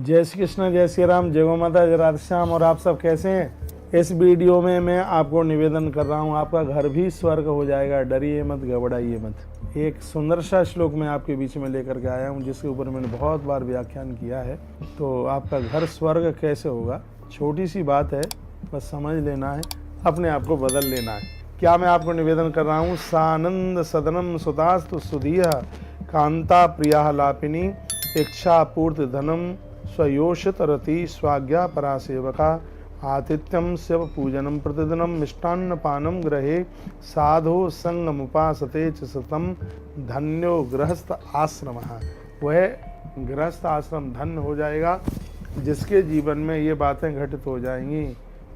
जय श्री कृष्ण, जय श्री राम, जय गौ माता, जय राधे श्याम। और आप सब कैसे हैं? इस वीडियो में मैं आपको निवेदन कर रहा हूं, आपका घर भी स्वर्ग हो जाएगा, डरिए मत, घबराइए मत। एक सुंदर सा श्लोक मैं आपके बीच में लेकर के आया हूं, जिसके ऊपर मैंने बहुत बार व्याख्यान किया है। तो आपका घर स्वर्ग कैसे होगा, छोटी सी बात है, बस समझ लेना है, अपने आप को बदल लेना है। क्या मैं आपको निवेदन कर रहा हूँ? सानंद सदनम सुतास्तु सुधीय कांता प्रिया लापिनी इच्छा पूर्ति धनम स्वयोषित रति स्वाज्ञा परा सेवका आतिथ्यम शिव पूजनम प्रतिदिनम मिष्टान्न पानम ग्रहे साधो संगम उपासते च सतम धन्यो गृहस्थ आश्रम। वह गृहस्थ आश्रम धन्य हो जाएगा जिसके जीवन में ये बातें घटित हो जाएंगी।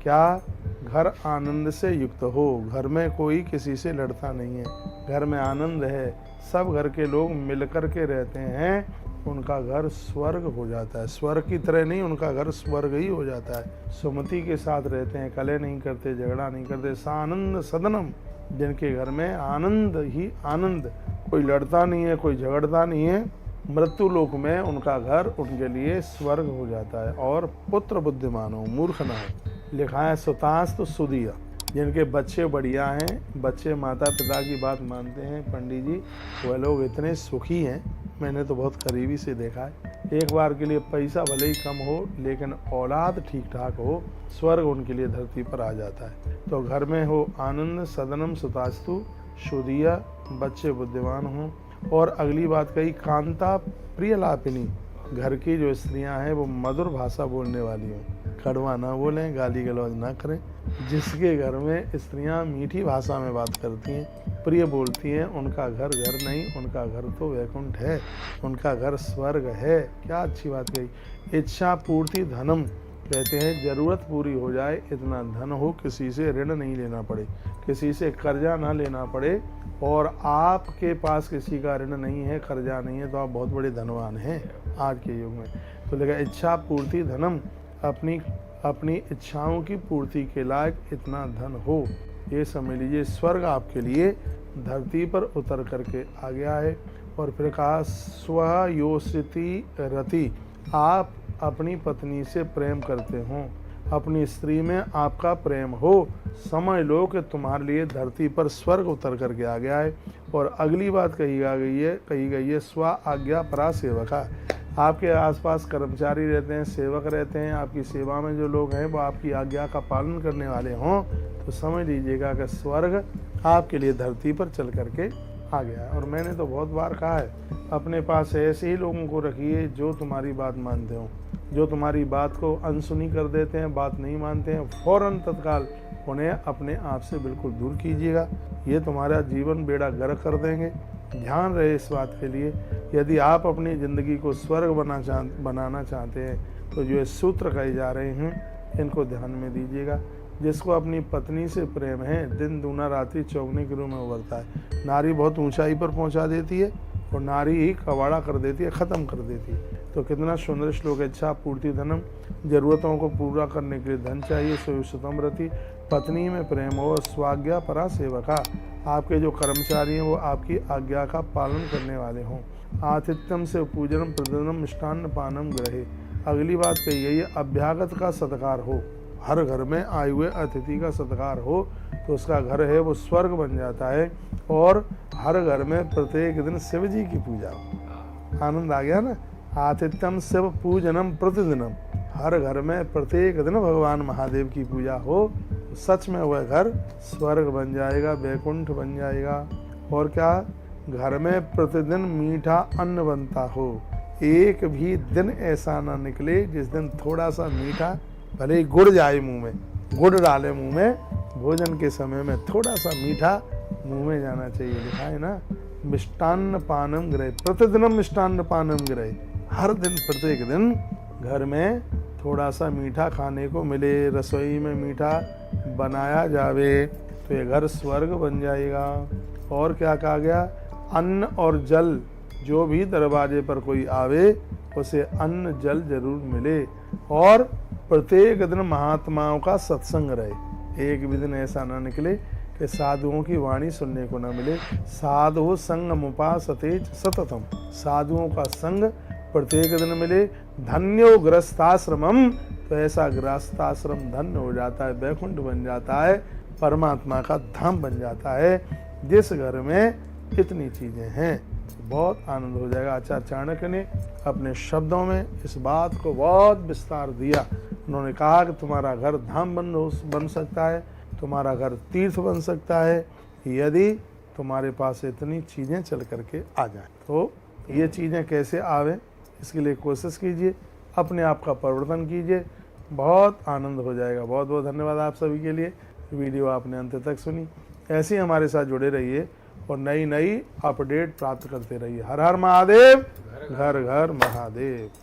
क्या? घर आनंद से युक्त हो, घर में कोई किसी से लड़ता नहीं है, घर में आनंद है, सब घर के लोग मिलकर के रहते हैं, उनका घर स्वर्ग हो जाता है। स्वर्ग की तरह नहीं, उनका घर स्वर्ग ही हो जाता है। सुमति के साथ रहते हैं, कलह नहीं करते, झगड़ा नहीं करते। सानंद सदनम, जिनके घर में आनंद ही आनंद, कोई लड़ता नहीं है, कोई झगड़ता नहीं है, मृत्यु लोक में उनका घर उनके लिए स्वर्ग हो जाता है। और पुत्र बुद्धिमान हो, मूर्ख ना हो। लिखा है सुतास्तु सुधीय, जिनके बच्चे बढ़िया हैं, बच्चे माता पिता की बात मानते हैं, पंडित जी, वह लोग इतने सुखी हैं, मैंने तो बहुत करीबी से देखा है। एक बार के लिए पैसा भले ही कम हो, लेकिन औलाद ठीक ठाक हो, स्वर्ग उनके लिए धरती पर आ जाता है। तो घर में हो आनंद सदनम सुतास्तु सुधीय, बच्चे बुद्धिमान हों। और अगली बात कही कांता प्रिय लापिनी, घर की जो स्त्रियां हैं वो मधुर भाषा बोलने वाली हों, कड़वा ना बोलें, गाली गलौज ना करें। जिसके घर में स्त्रियां मीठी भाषा में बात करती हैं, प्रिय बोलती हैं, उनका घर घर नहीं, उनका घर तो वैकुंठ है, उनका घर स्वर्ग है। क्या अच्छी बात कही। इच्छा पूर्ति धनम, कहते हैं जरूरत पूरी हो जाए, इतना धन हो, किसी से ऋण नहीं लेना पड़े, किसी से कर्जा ना लेना पड़े, और आपके पास किसी का ऋण नहीं है, कर्जा नहीं है, तो आप बहुत बड़े धनवान हैं आज के युग में। तो लगा इच्छा पूर्ति धनम, अपनी इच्छाओं की पूर्ति के लायक इतना धन हो, ये समझ लीजिए स्वर्ग आपके लिए धरती पर उतर करके आ गया है। और फिर कहा स्वयोषिति रति, आप अपनी पत्नी से प्रेम करते हो, अपनी स्त्री में आपका प्रेम हो, समझ लो कि तुम्हारे लिए धरती पर स्वर्ग उतर करके आ गया है। और अगली बात कही गई है स्व आज्ञा परा सेवका, आपके आसपास कर्मचारी रहते हैं, सेवक रहते हैं, आपकी सेवा में जो लोग हैं वो आपकी आज्ञा का पालन करने वाले हों, तो समझ लीजिएगा कि स्वर्ग आपके लिए धरती पर चल करके आ गया है। और मैंने तो बहुत बार कहा है, अपने पास ऐसे ही लोगों को रखिए जो तुम्हारी बात मानते हो, जो तुम्हारी बात को अनसुनी कर देते हैं, बात नहीं मानते हैं, फौरन तत्काल उन्हें अपने आप से बिल्कुल दूर कीजिएगा। ये तुम्हारा जीवन बेड़ा गर्क कर देंगे। ध्यान रहे इस बात के लिए, यदि आप अपनी ज़िंदगी को स्वर्ग बनाना चाहते हैं, तो जो ये सूत्र कहे जा रहे हैं इनको ध्यान में दीजिएगा। जिसको अपनी पत्नी से प्रेम है, दिन दूना रात्रि चौगने के रूप में उभरता है। नारी बहुत ऊंचाई पर पहुंचा देती है और नारी ही कवाड़ा कर देती है, ख़त्म कर देती है। तो कितना सुंदर श्लोक है। इच्छा पूर्ति धनम, जरूरतों को पूरा करने के लिए धन चाहिए। सुयुषतम रति, पत्नी में प्रेम हो। स्वाज्ञा परा सेवका, आपके जो कर्मचारी हैं वो आपकी आज्ञा का पालन करने वाले हों। आतिथ्यम से पूजनम प्रतिदिनम मिष्टान्न पानम ग्रहे, अगली बात कही गई है अभ्यागत का सत्कार हो, हर घर में आए हुए अतिथि का सत्कार हो, तो उसका घर है वो स्वर्ग बन जाता है। और हर घर में प्रत्येक दिन शिव जी की पूजा हो। आनंद आ गया ना। आतिथ्यम शिव पूजनम प्रतिदिनम, हर घर में प्रत्येक दिन भगवान महादेव की पूजा हो, सच में वह घर स्वर्ग बन जाएगा, वैकुंठ बन जाएगा। और क्या? घर में प्रतिदिन मीठा अन्न बनता हो, एक भी दिन ऐसा ना निकले जिस दिन थोड़ा सा मीठा, भले ही गुड़ जाए मुंह में, गुड़ डाले मुंह में, भोजन के समय में थोड़ा सा मीठा मुंह में जाना चाहिए। लिखा है ना मिष्टान्न पानम ग्रहे, प्रतिदिनम मिष्टान्न पानम ग्रहे, हर दिन प्रत्येक दिन घर में थोड़ा सा मीठा खाने को मिले, रसोई में मीठा बनाया जावे, तो ये घर स्वर्ग बन जाएगा। और क्या कहा गया? अन्न और जल, जो भी दरवाजे पर कोई आवे उसे अन्न जल जरूर मिले। और प्रत्येक दिन महात्माओं का सत्संग रहे, एक भी दिन ऐसा ना निकले कि साधुओं की वाणी सुनने को न मिले। साधु संग मुपासते सततम, साधुओं का संग प्रत्येक दिन मिले। धन्यो गृहस्थाश्रमम, तो ऐसा गृहस्थाश्रम धन्य हो जाता है, वैकुंठ बन जाता है, परमात्मा का धाम बन जाता है, जिस घर में इतनी चीजें हैं। बहुत आनंद हो जाएगा। आचार्य चाणक्य ने अपने शब्दों में इस बात को बहुत विस्तार दिया। उन्होंने कहा कि तुम्हारा घर धाम बन सकता है, तुम्हारा घर तीर्थ बन सकता है, यदि तुम्हारे पास इतनी चीज़ें चल करके आ जाए। तो ये चीज़ें कैसे आवे, इसके लिए कोशिश कीजिए, अपने आप का परिवर्तन कीजिए, बहुत आनंद हो जाएगा। बहुत बहुत धन्यवाद आप सभी के लिए। वीडियो आपने अंत तक सुनी। ऐसे ही हमारे साथ जुड़े रहिए और नई नई अपडेट प्राप्त करते रहिए। हर हर महादेव, घर घर महादेव।